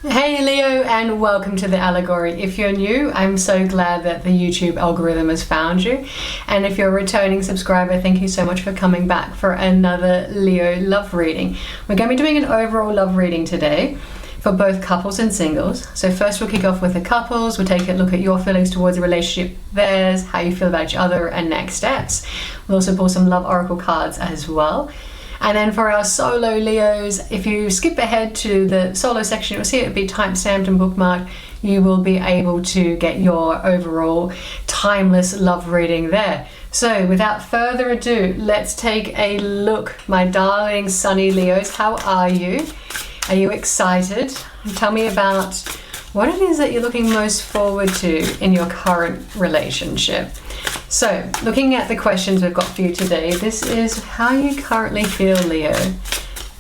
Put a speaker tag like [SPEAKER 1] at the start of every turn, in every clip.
[SPEAKER 1] Hey Leo, and welcome to the Allegory. If you're new, I'm so glad that the YouTube algorithm has found you. And if you're a returning subscriber, thank you so much for coming back for another Leo love reading. We're going to be doing an overall love reading today for both couples and singles. So first we'll kick off with the couples. We'll take a look at your feelings towards the relationship, theirs, how you feel about each other, and next steps. We'll also pull some love oracle cards as well. And then for our solo Leos, if you skip ahead to the solo section, you'll see it will be timestamped and bookmarked. You will be able to get your overall timeless love reading there. So without further ado, let's take a look. My darling sunny Leos, how are you? Are you excited? Tell me about what it is that you're looking most forward to in your current relationship. So, looking at the questions we've got for you today, this is how you currently feel, Leo,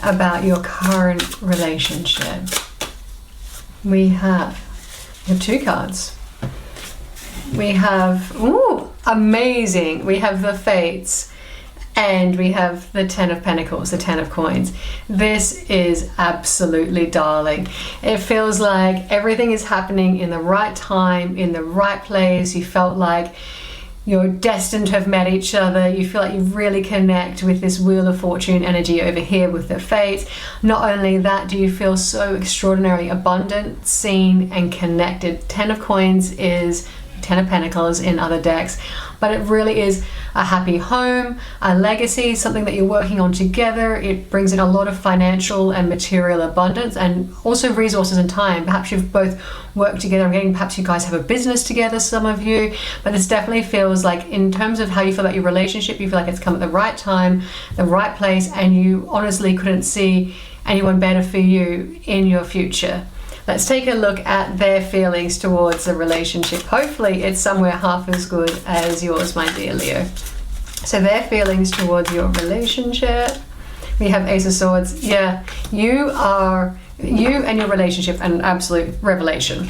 [SPEAKER 1] about your current relationship. We have two cards. We have, amazing. We have the Fates. And we have the 10 of Pentacles, the 10 of Coins. This is absolutely darling. It feels like everything is happening in the right time, in the right place. You felt like you're destined to have met each other. You feel like you really connect with this Wheel of Fortune energy over here with the Fates. Not only that, do you feel so extraordinarily abundant, seen, and connected. 10 of Coins is 10 of Pentacles in other decks, but it really is a happy home, a legacy, something that you're working on together. It brings in a lot of financial and material abundance, and also resources and time. Perhaps you've both worked together. I'm getting perhaps you guys have a business together, some of you, but this definitely feels like, in terms of how you feel about your relationship, you feel like it's come at the right time, the right place, and you honestly couldn't see anyone better for you in your future. Let's take a look at their feelings towards the relationship. Hopefully it's somewhere half as good as yours, my dear Leo. So their feelings towards your relationship. We have Ace of Swords. Yeah, you and your relationship, an absolute revelation.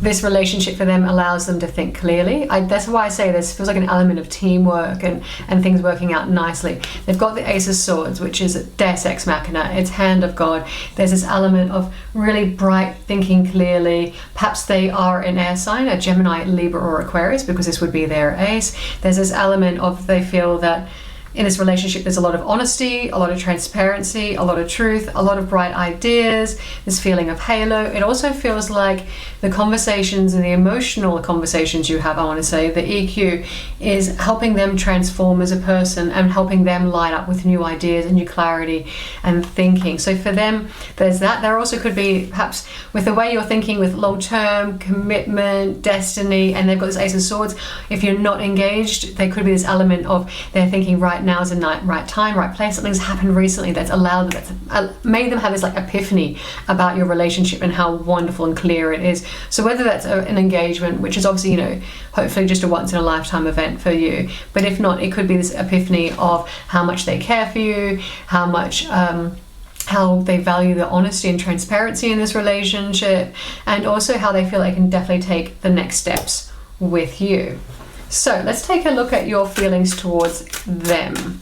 [SPEAKER 1] This relationship for them allows them to think clearly. That's why I say this feels like an element of teamwork and things working out nicely. They've got the Ace of Swords, which is Deus Ex Machina. It's hand of God. There's this element of really bright thinking clearly. Perhaps they are an air sign, a Gemini, Libra, or Aquarius, because this would be their ace. There's this element of they feel that in this relationship, there's a lot of honesty, a lot of transparency, a lot of truth, a lot of bright ideas, this feeling of halo. It also feels like the conversations and the emotional conversations you have, I want to say, the EQ is helping them transform as a person and helping them light up with new ideas and new clarity and thinking. So for them, there's that. There also could be perhaps with the way you're thinking with long-term commitment, destiny, and they've got this Ace of Swords. If you're not engaged, there could be this element of they're thinking right now is the right time, right place. Something's happened recently that's allowed them, that's made them have this like epiphany about your relationship and how wonderful and clear it is. So whether that's an engagement, which is obviously, hopefully just a once in a lifetime event for you, but if not, it could be this epiphany of how much they care for you, how much how they value the honesty and transparency in this relationship, and also how they feel they can definitely take the next steps with you. So let's take a look at your feelings towards them.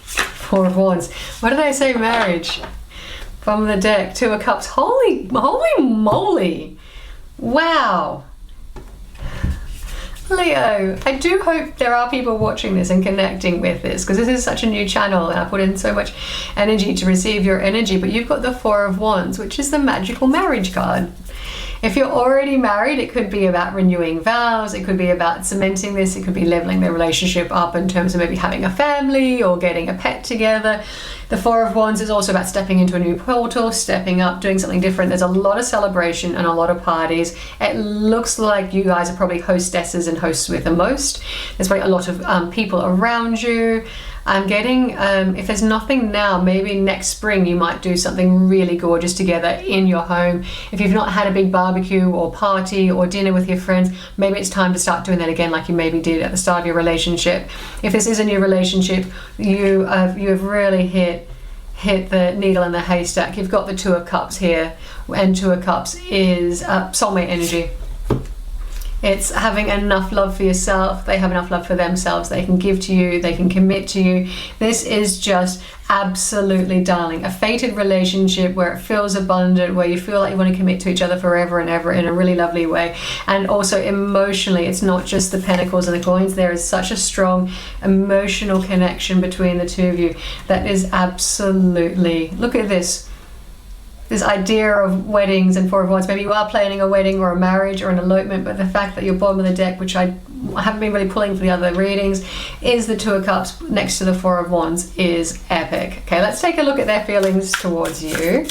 [SPEAKER 1] Four of Wands. What did I say? Marriage. From the deck, Two of Cups. Holy moly. Wow. Leo, I do hope there are people watching this and connecting with this, because this is such a new channel and I put in so much energy to receive your energy. But you've got the Four of Wands, which is the magical marriage card. If you're already married, it could be about renewing vows, it could be about cementing this, it could be leveling the relationship up in terms of maybe having a family or getting a pet together. The Four of Wands is also about stepping into a new portal, stepping up, doing something different. There's a lot of celebration and a lot of parties. It looks like you guys are probably hostesses and hosts with the most. There's probably a lot of people around you. I'm getting, if there's nothing now, maybe next spring you might do something really gorgeous together in your home. If you've not had a big barbecue or party or dinner with your friends, maybe it's time to start doing that again like you maybe did at the start of your relationship. If this is a new relationship, you have really hit the needle in the haystack. You've got the Two of Cups here, and Two of Cups is soulmate energy. It's having enough love for yourself. They have enough love for themselves. They can give to you. They can commit to you. This is just absolutely, darling, a fated relationship where it feels abundant, where you feel like you want to commit to each other forever and ever in a really lovely way. And also emotionally, it's not just the pentacles and the coins. There is such a strong emotional connection between the two of you that is absolutely, look at this idea of weddings and Four of Wands. Maybe you are planning a wedding or a marriage or an elopement, but the fact that you're bottom of the deck, which I haven't been really pulling for the other readings, is the Two of Cups next to the Four of Wands is epic. Okay, let's take a look at their feelings towards you.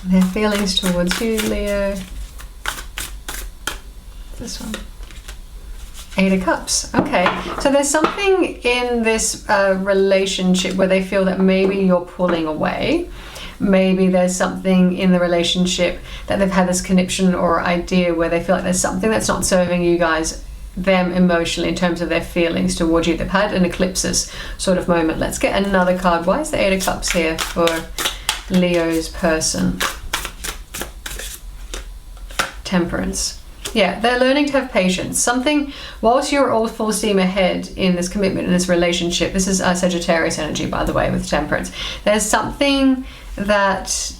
[SPEAKER 1] Their feelings towards you, Leo. This one. Eight of Cups. Okay, so there's something in this relationship where they feel that maybe you're pulling away. Maybe there's something in the relationship that they've had this connection or idea where they feel like there's something that's not serving you guys, them emotionally, in terms of their feelings towards you. They've had an eclipsis sort of moment. Let's get another card. Why is the Eight of Cups here for Leo's person? Temperance. Yeah, they're learning to have patience. Something, whilst you're all full steam ahead in this commitment, in this relationship, this is Sagittarius energy, by the way, with Temperance. There's something that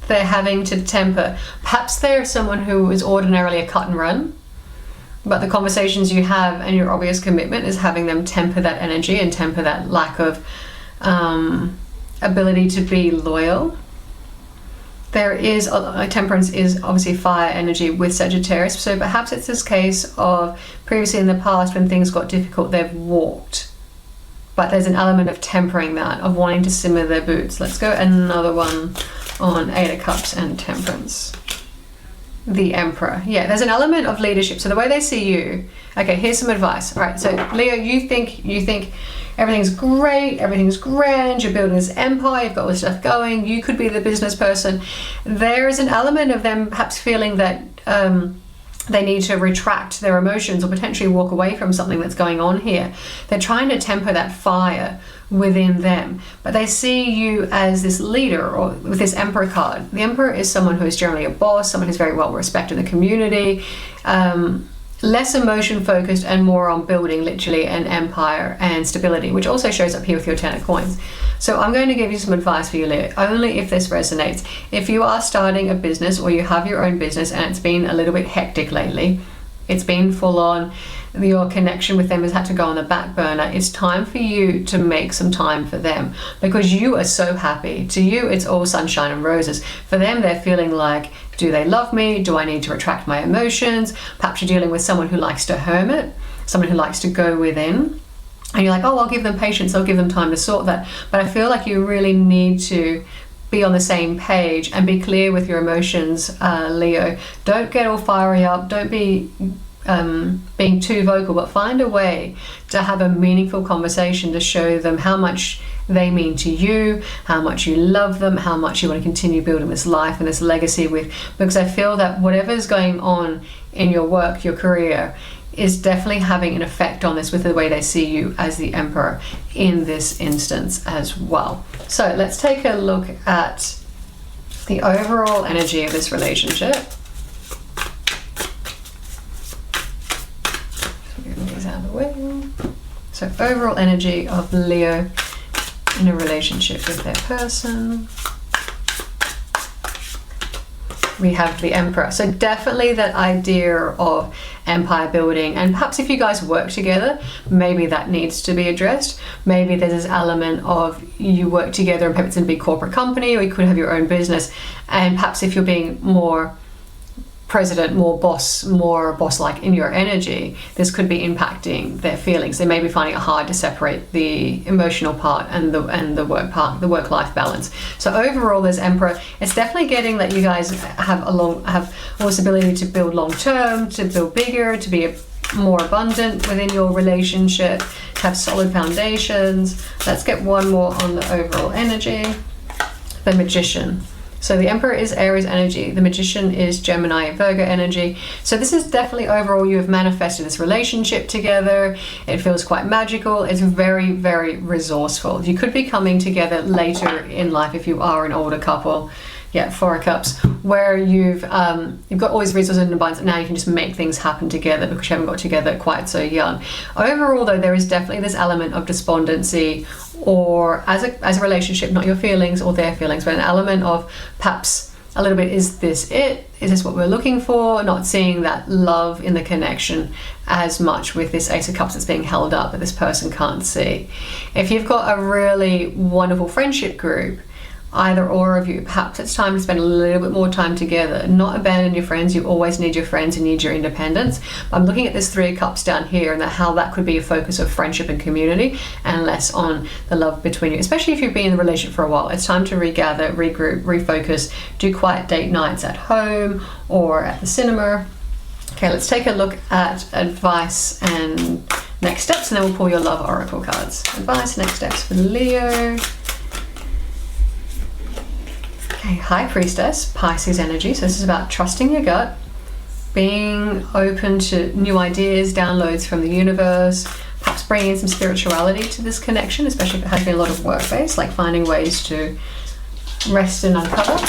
[SPEAKER 1] they're having to temper. Perhaps they're someone who is ordinarily a cut and run, but the conversations you have and your obvious commitment is having them temper that energy and temper that lack of ability to be loyal. There is, Temperance is obviously fire energy with Sagittarius, so perhaps it's this case of previously in the past when things got difficult, they've walked. But there's an element of tempering that, of wanting to simmer their boots. Let's go another one on Eight of Cups and Temperance. The Emperor. Yeah, there's an element of leadership. So the way they see you, okay, here's some advice. All right, so Leo, you think everything's great, everything's grand, you're building this empire, you've got all this stuff going, you could be the business person. There is an element of them perhaps feeling that they need to retract their emotions or potentially walk away from something that's going on here. They're trying to temper that fire within them, but they see you as this leader, or with this Emperor card. The Emperor is someone who is generally a boss, someone who's very well respected in the community, less emotion focused and more on building literally an empire and stability, which also shows up here with your Ten of Coins. So I'm going to give you some advice for you, Leo, only if this resonates. If you are starting a business or you have your own business and it's been a little bit hectic lately, it's been full on, your connection with them has had to go on the back burner, it's time for you to make some time for them, because you are so happy. To you, it's all sunshine and roses. For them, they're feeling like, do they love me? Do I need to retract my emotions? Perhaps you're dealing with someone who likes to hermit, someone who likes to go within. And you're like, oh, I'll give them patience, I'll give them time to sort that. But I feel like you really need to be on the same page and be clear with your emotions, Leo. Don't get all fiery up. Don't be being too vocal, but find a way to have a meaningful conversation to show them how much they mean to you, how much you love them, how much you want to continue building this life and this legacy with, because I feel that whatever's going on in your work, your career, is definitely having an effect on this with the way they see you as the Emperor in this instance as well. So let's take a look at the overall energy of this relationship. Out of the way. So overall energy of Leo in a relationship with their person. We have the Emperor. So definitely that idea of empire building, and perhaps if you guys work together, maybe that needs to be addressed. Maybe there's this element of you work together and perhaps in a big corporate company, or you could have your own business, and perhaps if you're being more president, more boss-like in your energy, this could be impacting their feelings. They may be finding it hard to separate the emotional part and the work part, the work-life balance. So overall, there's Emperor. It's definitely getting that you guys have all this ability to build long-term, to build bigger, to be more abundant within your relationship, to have solid foundations. Let's get one more on the overall energy. The Magician. So the Emperor is Aries energy, the Magician is Gemini, Virgo energy. So this is definitely overall you have manifested this relationship together. It feels quite magical. It's very, very resourceful. You could be coming together later in life if you are an older couple Yeah, Four of Cups, where you've got all these resources in abundance, and now you can just make things happen together because you haven't got together quite so young. Overall, though, there is definitely this element of despondency, or as a relationship, not your feelings or their feelings, but an element of perhaps a little bit, is this it? Is this what we're looking for? Not seeing that love in the connection as much with this Ace of Cups that's being held up that this person can't see. If you've got a really wonderful friendship group, either or of you, perhaps it's time to spend a little bit more time together. Not abandon your friends. You always need your friends and need your independence. I'm looking at this Three of Cups down here, and how that could be a focus of friendship and community, and less on the love between you, especially if you've been in a relationship for a while. It's time to regather, regroup, refocus, do quiet date nights at home or at the cinema. Okay, let's take a look at advice and next steps, and then we'll pull your love oracle cards. Advice, next steps for Leo. Okay, High Priestess, Pisces energy. So this is about trusting your gut, being open to new ideas, downloads from the universe, perhaps bringing in some spirituality to this connection, especially if it has been a lot of work-based, like finding ways to rest and uncover.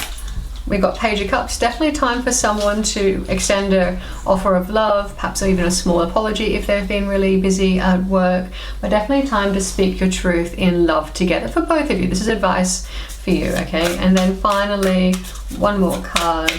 [SPEAKER 1] We've got Page of Cups, definitely time for someone to extend an offer of love, perhaps even a small apology if they've been really busy at work, but definitely time to speak your truth in love together for both of you. This is advice for you, okay? And then finally, one more card.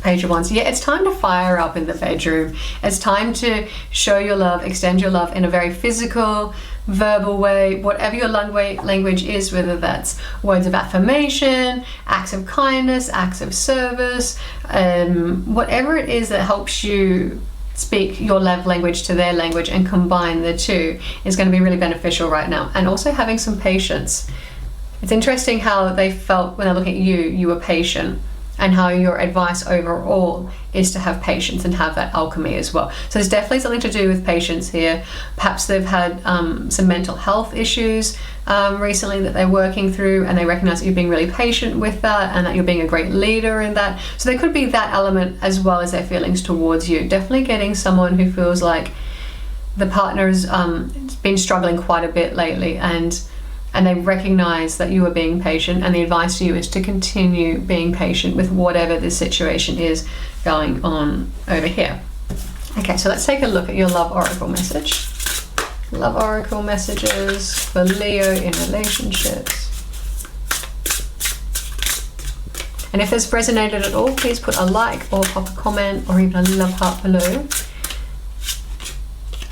[SPEAKER 1] Page of Wands. Yeah, it's time to fire up in the bedroom. It's time to show your love, extend your love in a very physical, verbal way, whatever your language is, whether that's words of affirmation, acts of kindness, acts of service, whatever it is that helps you speak your love language to their language and combine the two is going to be really beneficial right now. And also having some patience. It's interesting how they felt when they're looking at you, you were patient, and how your advice overall is to have patience and have that alchemy as well. So there's definitely something to do with patience here. Perhaps they've had some mental health issues recently that they're working through, and they recognize that you're being really patient with that and that you're being a great leader in that. So there could be that element as well as their feelings towards you. Definitely getting someone who feels like the partner's been struggling quite a bit lately, and they recognize that you are being patient, and the advice to you is to continue being patient with whatever the situation is going on over here. Okay, so let's take a look at your love oracle message. Love oracle messages for Leo in relationships. And if this resonated at all, please put a like or pop a comment or even a love heart below.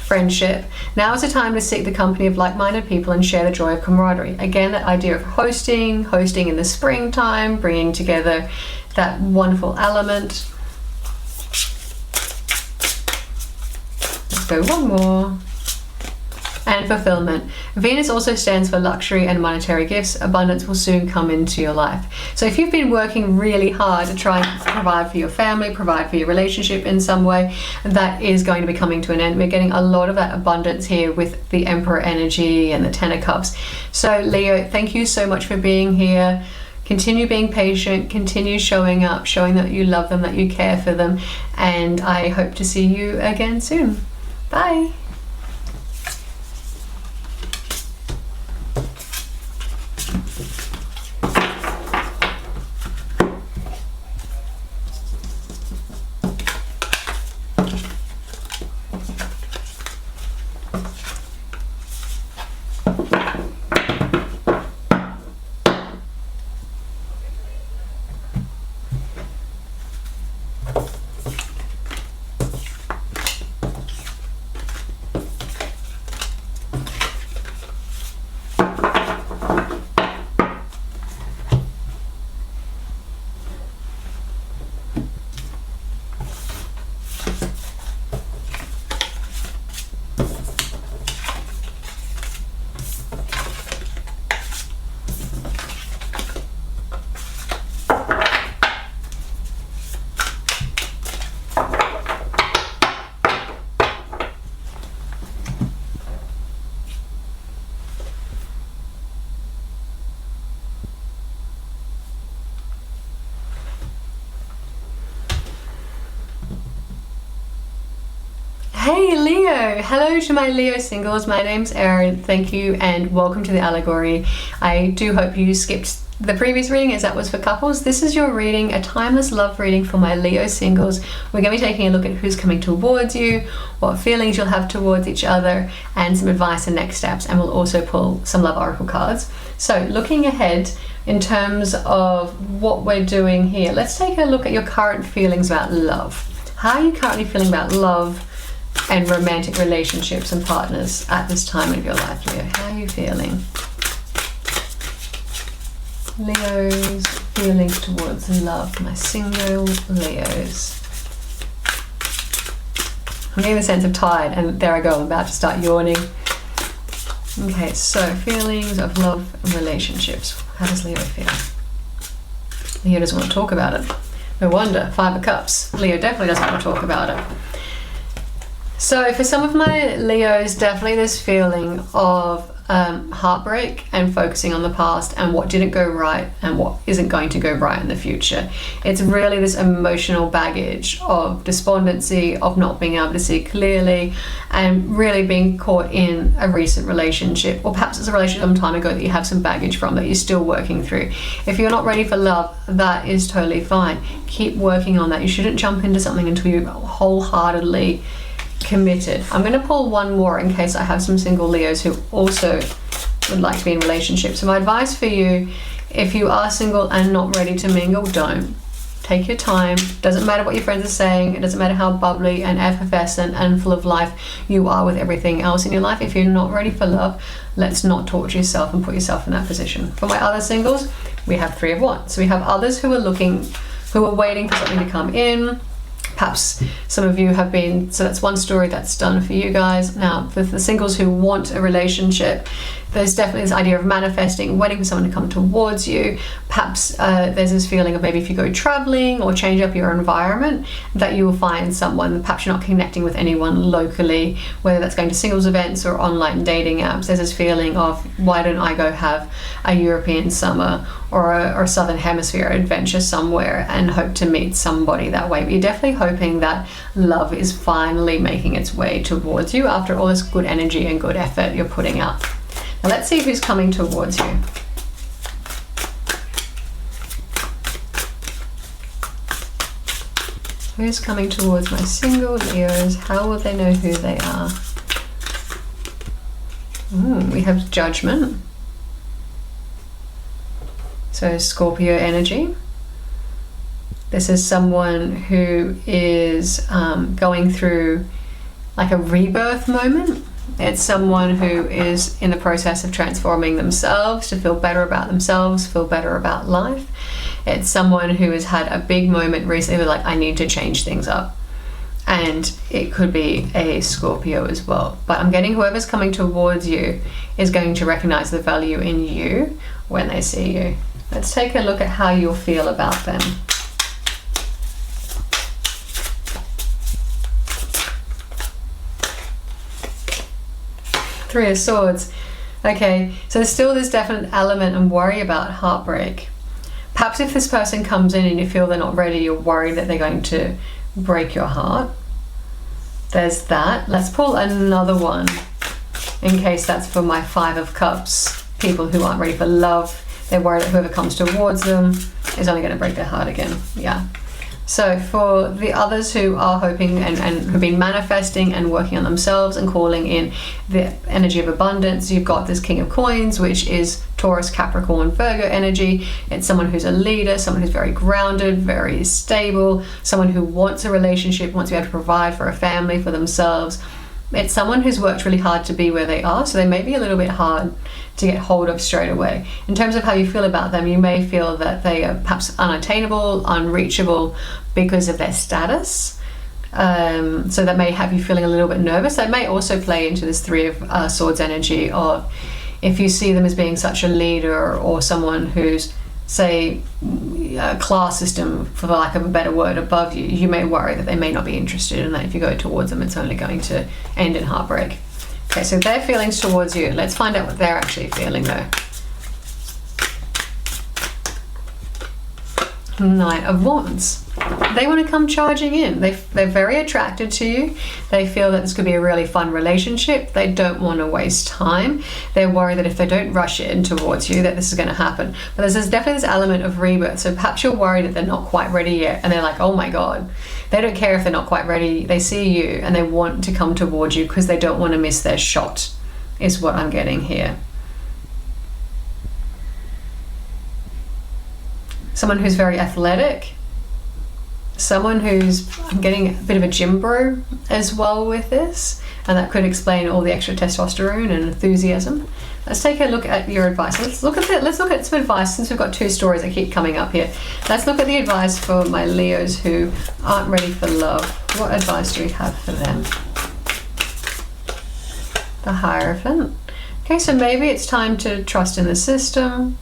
[SPEAKER 1] Friendship. Now is the time to seek the company of like-minded people and share the joy of camaraderie. Again, that idea of hosting in the springtime, bringing together that wonderful element. Let's go one more. And fulfillment. Venus also stands for luxury and monetary gifts. Abundance will soon come into your life. So if you've been working really hard to try and provide for your family, provide for your relationship in some way, that is going to be coming to an end. We're getting a lot of that abundance here with the Emperor energy and the Ten of Cups. So Leo, thank you so much for being here. Continue being patient, continue showing up, showing that you love them, that you care for them, and I hope to see you again soon. Bye. Hey Leo! Hello to my Leo singles. My name's Erin. Thank you and welcome to the Allegory. I do hope you skipped the previous reading, as that was for couples, this is your reading, a timeless love reading for my Leo singles. We're going to be taking a look at who's coming towards you, what feelings you'll have towards each other, and some advice and next steps. And we'll also pull some love oracle cards. So looking ahead in terms of what we're doing here, let's take a look at your current feelings about love. How are you currently feeling about love and romantic relationships and partners at this time of your life, Leo? How are you feeling? Leo's feelings towards love, my single Leos. I'm getting the sense of tired, and there I go, I'm about to start yawning. Okay, so feelings of love and relationships. How does Leo feel? Leo doesn't want to talk about it. No wonder, 5 of Cups. Leo definitely doesn't want to talk about it. So for some of my Leos, definitely this feeling of heartbreak and focusing on the past and what didn't go right and what isn't going to go right in the future. It's really this emotional baggage of despondency, of not being able to see clearly, and really being caught in a recent relationship, or perhaps it's a relationship some time ago that you have some baggage from that you're still working through. If you're not ready for love, that is totally fine. Keep working on that. You shouldn't jump into something until you wholeheartedly committed. I'm going to pull one more in case I have some single Leos who also would like to be in relationships. So my advice for you, if you are single and not ready to mingle, don't. Take your time. Doesn't matter what your friends are saying. It doesn't matter how bubbly and effervescent and full of life you are with everything else in your life. If you're not ready for love, let's not torture yourself and put yourself in that position. For my other singles, we have 3 of Wands. So we have others who are waiting for something to come in. Perhaps some of you have been, so that's one story that's done for you guys. Now, for the singles who want a relationship, there's definitely this idea of manifesting, waiting for someone to come towards you. Perhaps there's this feeling of maybe if you go traveling or change up your environment, that you will find someone. Perhaps you're not connecting with anyone locally, whether that's going to singles events or online dating apps. There's this feeling of, why don't I go have a European summer or a Southern Hemisphere adventure somewhere and hope to meet somebody that way. But you're definitely hoping that love is finally making its way towards you after all this good energy and good effort you're putting out. Now let's see who's coming towards you. Who's coming towards my single Leos? How will they know who they are? We have Judgment. So Scorpio energy. This is someone who is going through like a rebirth moment. It's someone who is in the process of transforming themselves to feel better about themselves, feel better about life. It's someone who has had a big moment recently, like, I need to change things up. And it could be a Scorpio as well. But I'm getting whoever's coming towards you is going to recognize the value in you when they see you. Let's take a look at how you'll feel about them. Three of Swords. Okay, so there's still this definite element and worry about heartbreak. Perhaps if this person comes in and you feel they're not ready, you're worried that they're going to break your heart. There's that. Let's pull another one in case that's for my 5 of Cups. People who aren't ready for love. They're worried that whoever comes towards them is only going to break their heart again. Yeah. So for the others who are hoping and have been manifesting and working on themselves and calling in the energy of abundance, you've got this King of Coins, which is Taurus, Capricorn, Virgo energy. It's someone who's a leader, someone who's very grounded, very stable, someone who wants a relationship, wants to be able to provide for a family, for themselves. It's someone who's worked really hard to be where they are, so they may be a little bit hard to get hold of straight away. In terms of how you feel about them, you may feel that they are perhaps unattainable, unreachable because of their status. So that may have you feeling a little bit nervous. That may also play into this 3 of Swords energy of, if you see them as being such a leader or someone who's, say, a class system, for the lack of a better word, above you, you may worry that they may not be interested in that. If you go towards them, it's only going to end in heartbreak. Okay, so their feelings towards you. Let's find out what they're actually feeling though. Knight of Wands. they want to come charging in. They're very attracted to you. They feel that this could be a really fun relationship. They don't want to waste time. They're worried that if they don't rush in towards you, that this is going to happen. But there's definitely this element of rebirth. So perhaps you're worried that they're not quite ready yet, and they're like, oh my God. They don't care if they're not quite ready. They see you and they want to come towards you because they don't want to miss their shot, is what I'm getting here. Someone who's very athletic. Someone who's, I'm getting a bit of a gym bro as well with this, and that could explain all the extra testosterone and enthusiasm. Let's take a look at your advice. Let's look at some advice, since we've got two stories that keep coming up here. Let's look at the advice for my Leos who aren't ready for love. What advice do we have for them? The Hierophant. Okay, so maybe it's time to trust in the system,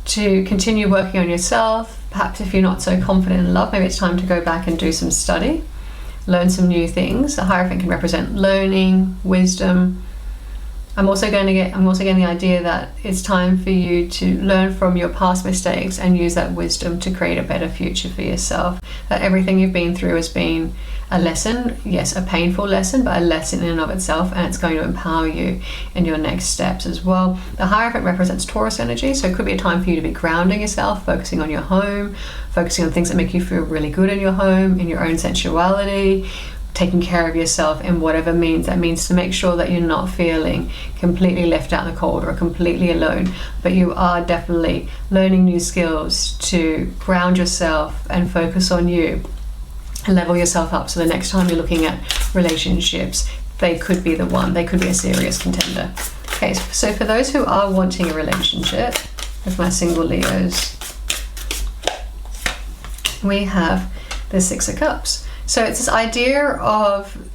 [SPEAKER 1] to continue working on yourself. Perhaps if you're not so confident in love, maybe it's time to go back and do some study, learn some new things. The Hierophant can represent learning, wisdom. I'm also getting the idea that it's time for you to learn from your past mistakes and use that wisdom to create a better future for yourself. That everything you've been through has been a lesson, yes, a painful lesson, but a lesson in and of itself, and it's going to empower you in your next steps as well. The Hierophant represents Taurus energy, so it could be a time for you to be grounding yourself, focusing on your home, focusing on things that make you feel really good in your home, in your own sensuality, taking care of yourself in whatever means that means, to make sure that you're not feeling completely left out in the cold or completely alone, but you are definitely learning new skills to ground yourself and focus on you and level yourself up, so the next time you're looking at relationships, they could be the one, they could be a serious contender. Okay, so for those who are wanting a relationship with my single Leos, we have the Six of Cups. So it's this idea of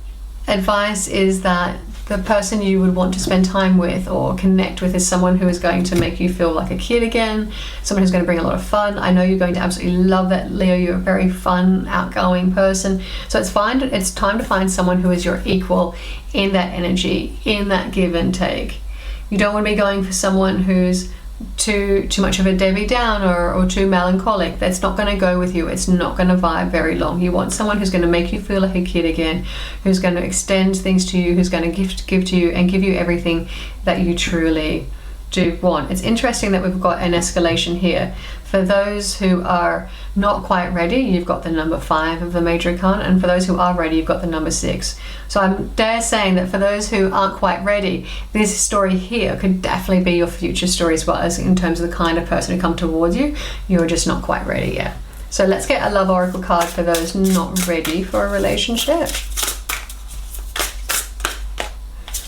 [SPEAKER 1] advice is that the person you would want to spend time with or connect with is someone who is going to make you feel like a kid again, someone who's going to bring a lot of fun. I know you're going to absolutely love that, Leo. You're a very fun, outgoing person. So it's time to find someone who is your equal in that energy, in that give and take. You don't want to be going for someone who's too much of a Debbie Downer or too melancholic. That's not going to go with you. It's not going to vibe very long. You want someone who's going to make you feel like a kid again, who's going to extend things to you, who's going to give to you and give you everything that you truly do want. It's interesting that we've got an escalation here. For those who are not quite ready, you've got the number 5 of the Major Arcana, and for those who are ready, you've got the number 6. So I'm dare saying that for those who aren't quite ready, this story here could definitely be your future story as well, as in terms of the kind of person who come towards you. You're just not quite ready yet. So let's get a love oracle card for those not ready for a relationship.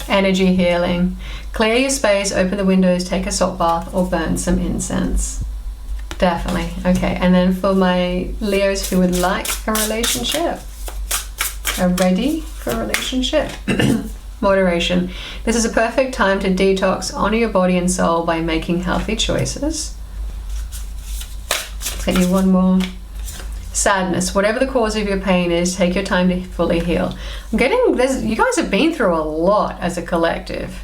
[SPEAKER 1] Energy healing. Clear your space, open the windows, take a salt bath, or burn some incense. Definitely. Okay, and then for my Leos who would like a relationship, are ready for a relationship. Moderation. This is a perfect time to detox, honor your body and soul by making healthy choices. Let's get you one more. Sadness. Whatever the cause of your pain is, take your time to fully heal. I'm getting this. You guys have been through a lot as a collective.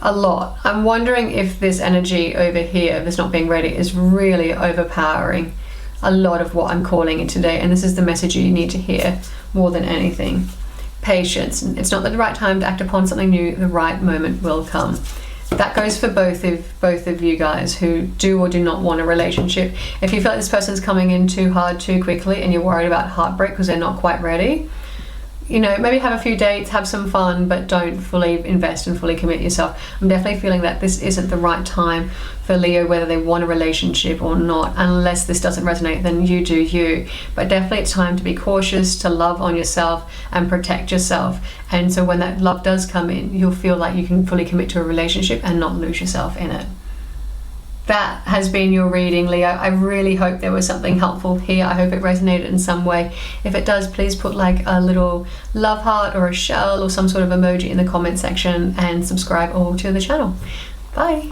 [SPEAKER 1] A lot. I'm wondering if this energy over here, this not being ready, is really overpowering a lot of what I'm calling in today, and this is the message you need to hear more than anything. Patience. It's not the right time to act upon something new. The right moment will come. That goes for both of you guys who do or do not want a relationship. If you feel like this person's coming in too hard too quickly and you're worried about heartbreak because they're not quite ready, you know, maybe have a few dates, have some fun, but don't fully invest and fully commit yourself. I'm definitely feeling that this isn't the right time for Leo, whether they want a relationship or not. Unless this doesn't resonate, then you do you. But definitely it's time to be cautious, to love on yourself and protect yourself. And so when that love does come in, you'll feel like you can fully commit to a relationship and not lose yourself in it. That has been your reading, Leo. I really hope there was something helpful here. I hope it resonated in some way. If it does, please put like a little love heart or a shell or some sort of emoji in the comment section and subscribe all to the channel. Bye.